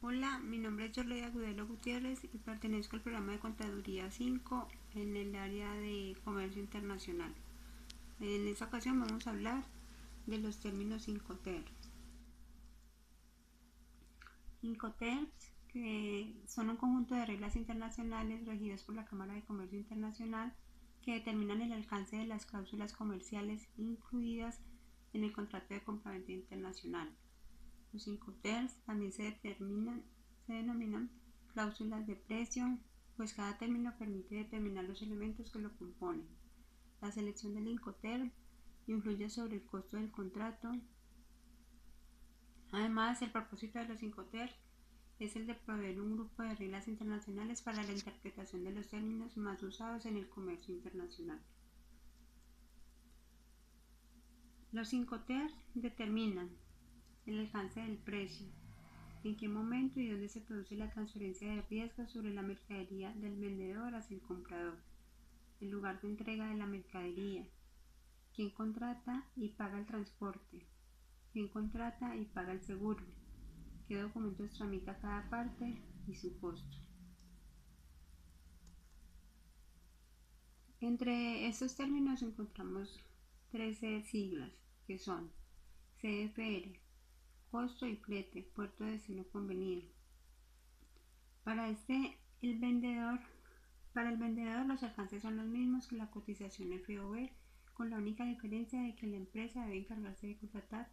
Hola, mi nombre es Yorley Agudelo Gutiérrez y pertenezco al programa de Contaduría 5 en el área de Comercio Internacional. En esta ocasión vamos a hablar de los términos Incoterms. Incoterms, que son un conjunto de reglas internacionales regidas por la Cámara de Comercio Internacional que determinan el alcance de las cláusulas comerciales incluidas en el contrato de compraventa internacional. Los Incoterms también se denominan cláusulas de precio, pues cada término permite determinar los elementos que lo componen. La selección del Incoterm influye sobre el costo del contrato. Además, el propósito de los Incoterms es el de proveer un grupo de reglas internacionales para la interpretación de los términos más usados en el comercio internacional. Los Incoterms determinan el alcance del precio, en qué momento y dónde se produce la transferencia de riesgo sobre la mercadería del vendedor hacia el comprador, el lugar de entrega de la mercadería, quién contrata y paga el transporte, quién contrata y paga el seguro, qué documentos tramita cada parte y su costo. Entre estos términos encontramos 13 siglas que son CFR, costo y flete, puerto de destino convenido. Para el vendedor los alcances son los mismos que la cotización FOB, con la única diferencia de que la empresa debe encargarse de contratar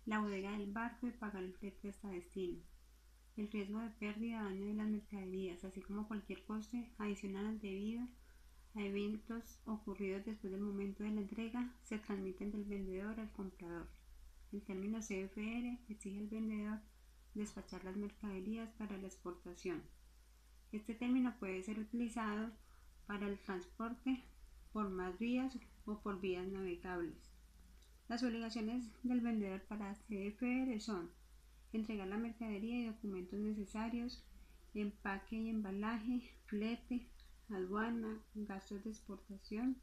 la bodega del barco y pagar el flete hasta destino. El riesgo de pérdida o daño de las mercaderías, así como cualquier coste adicional al debido a eventos ocurridos después del momento de la entrega, se transmiten del vendedor al comprador. El término CFR exige al vendedor despachar las mercaderías para la exportación. Este término puede ser utilizado para el transporte por más vías o por vías navegables. Las obligaciones del vendedor para CFR son entregar la mercadería y documentos necesarios, empaque y embalaje, flete, aduana, gastos de exportación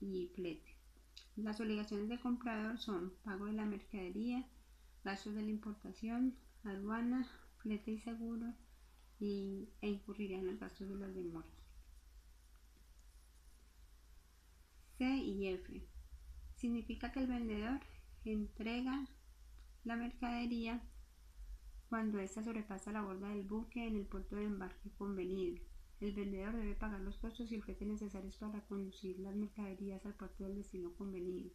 y flete. Las obligaciones del comprador son pago de la mercadería, gastos de la importación, aduana, flete y seguro e incurrirían en el gasto de las demoras. C y F. Significa que el vendedor entrega la mercadería cuando ésta sobrepasa la borda del buque en el puerto de embarque convenido. El vendedor debe pagar los costos y el flete necesarios para conducir las mercaderías al puerto del destino convenido.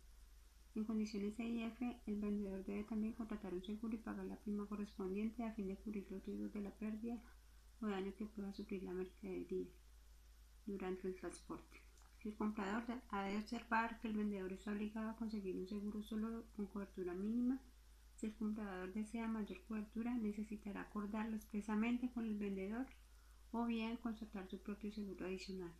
En condiciones E y F, el vendedor debe también contratar un seguro y pagar la prima correspondiente a fin de cubrir los riesgos de la pérdida o daño que pueda sufrir la mercadería durante el transporte. El comprador ha de observar que el vendedor está obligado a conseguir un seguro solo con cobertura mínima. Si el comprador desea mayor cobertura, necesitará acordarlo expresamente con el vendedor o bien contratar su propio seguro adicional.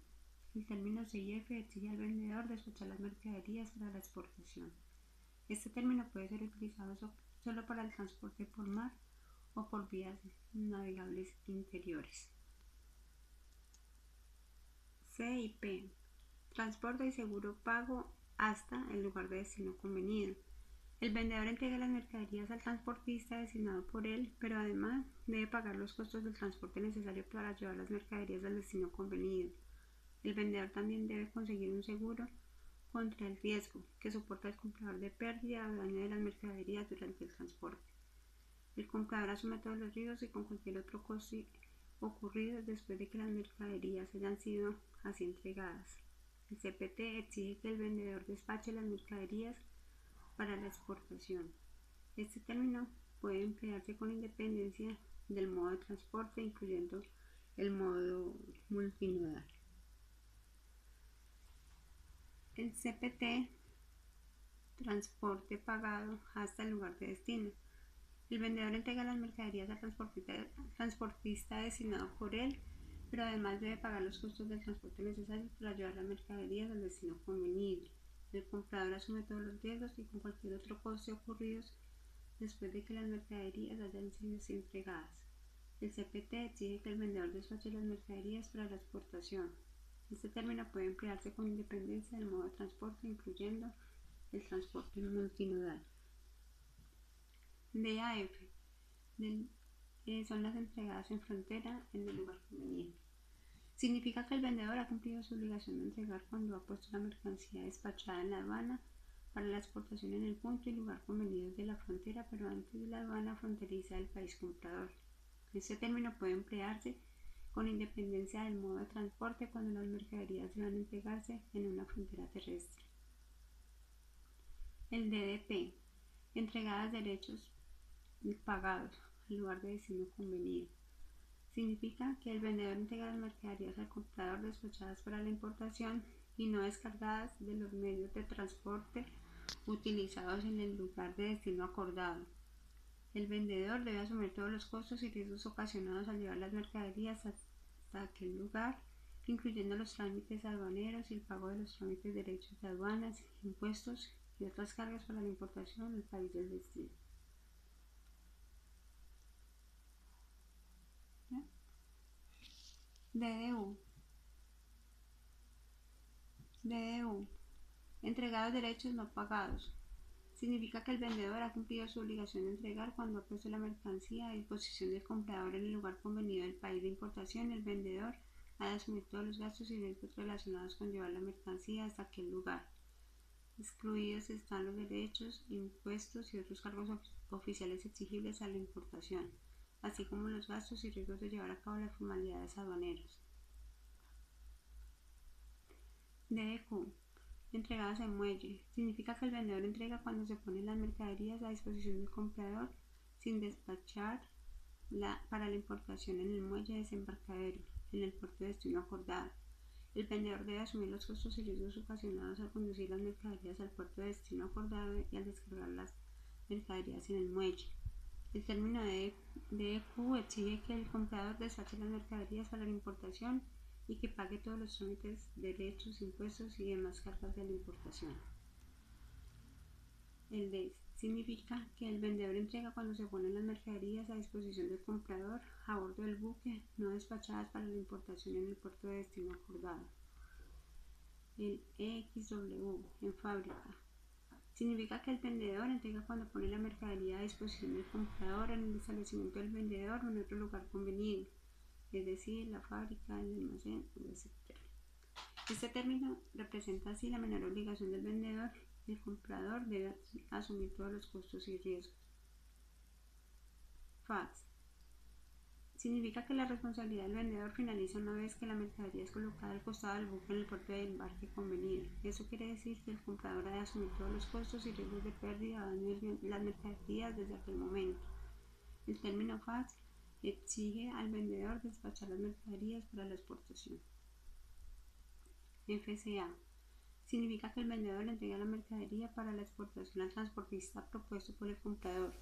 El término CIF exige al vendedor despachar las mercaderías para la exportación. Este término puede ser utilizado solo para el transporte por mar o por vías navegables interiores. C y P. Transporte y seguro pago hasta el lugar de destino convenido. El vendedor entrega las mercaderías al transportista designado por él, pero además debe pagar los costos del transporte necesario para llevar las mercaderías al destino convenido. El vendedor también debe conseguir un seguro contra el riesgo que soporta el comprador de pérdida o daño de las mercaderías durante el transporte. El comprador asume todos los riesgos y con cualquier otro coste ocurrido después de que las mercaderías hayan sido así entregadas. El CPT exige que el vendedor despache las mercaderías para la exportación. Este término puede emplearse con independencia del modo de transporte, incluyendo el modo multinodal. El CPT, transporte pagado hasta el lugar de destino. El vendedor entrega las mercaderías al transportista designado por él, pero además debe pagar los costos del transporte necesarios para llevar las mercaderías al destino convenido. El comprador asume todos los riesgos y con cualquier otro coste ocurridos después de que las mercaderías hayan sido entregadas. El CPT exige que el vendedor despache las mercaderías para la exportación. Este término puede emplearse con independencia del modo de transporte, incluyendo el transporte multinodal. DAF. son las entregadas en frontera en el lugar conveniente. Significa que el vendedor ha cumplido su obligación de entregar cuando ha puesto la mercancía despachada en la aduana para la exportación en el punto y lugar convenidos de la frontera, pero antes de la aduana fronteriza del país comprador. Este término puede emplearse con independencia del modo de transporte cuando las mercaderías deban entregarse en una frontera terrestre. El DDP, entregadas derechos pagados al lugar de destino convenido. Significa que el vendedor entrega las mercaderías al comprador despachadas para la importación y no descargadas de los medios de transporte utilizados en el lugar de destino acordado. El vendedor debe asumir todos los costos y riesgos ocasionados al llevar las mercaderías hasta aquel lugar, incluyendo los trámites aduaneros y el pago de los trámites de derechos de aduanas, impuestos y otras cargas para la importación en el país del destino. DDU. Entregados derechos no pagados. Significa que el vendedor ha cumplido su obligación de entregar cuando ha puesto la mercancía a disposición del comprador en el lugar convenido del país de importación. El vendedor ha de asumir todos los gastos y riesgos relacionados con llevar la mercancía hasta aquel lugar. Excluidos están los derechos, impuestos y otros cargos oficiales exigibles a la importación, así como los gastos y riesgos de llevar a cabo las formalidades aduaneras. DDQ. Entregadas en muelle. Significa que el vendedor entrega cuando se ponen las mercaderías a disposición del comprador sin despachar para la importación en el muelle desembarcadero, en el puerto de destino acordado. El vendedor debe asumir los costos y riesgos ocasionados al conducir las mercaderías al puerto de destino acordado y al descargar las mercaderías en el muelle. El término DDQ exige que el comprador despache las mercaderías para la importación y que pague todos los trámites, derechos, impuestos y demás cargas de la importación. El DES significa que el vendedor entrega cuando se ponen las mercaderías a disposición del comprador a bordo del buque no despachadas para la importación en el puerto de destino acordado. El EXW en fábrica significa que el vendedor entrega cuando pone la mercadería a disposición del comprador en el establecimiento del vendedor o en otro lugar convenido, es decir, la fábrica, el almacén, etc. Este término representa así la menor obligación del vendedor y el comprador debe asumir todos los costos y riesgos. FATS significa que la responsabilidad del vendedor finaliza una vez que la mercadería es colocada al costado del buque en el puerto de embarque convenido. Eso quiere decir que el comprador ha de asumir todos los costos y riesgos de pérdida o daño de las mercaderías desde aquel momento. El término FATS exige al vendedor despachar las mercaderías para la exportación. FCA significa que el vendedor le entrega la mercadería para la exportación al transportista propuesto por el comprador.